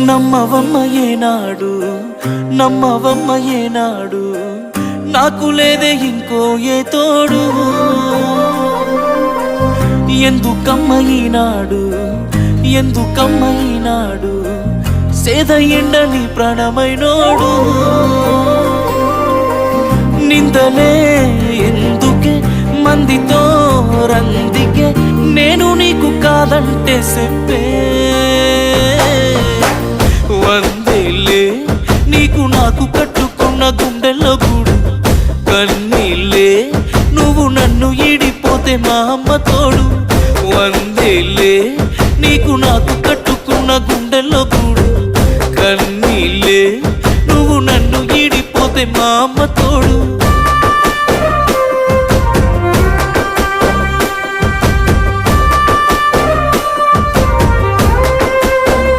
నమ్మవమ్మ ఏనాడు నమ్మవమ్మ ఏనాడు నాకు లేదే ఇంకో ఏ తోడు ఎందుకమ్మ ఈనాడు ఎందుకమ్మ ఈనాడు సేద ఎండని ప్రాణమైనోడు నిందలే ఎందుకే మందితో రందికే నేను నీకు కాదంటే చెప్పే వందేలే నీకు నాకు కట్టుకున్న గుండెల్లో గూడు కన్నీళ్ళే నువ్వు నన్ను ఈడిపోతే మా అమ్మ తోడు వందేలే నీకు నాకు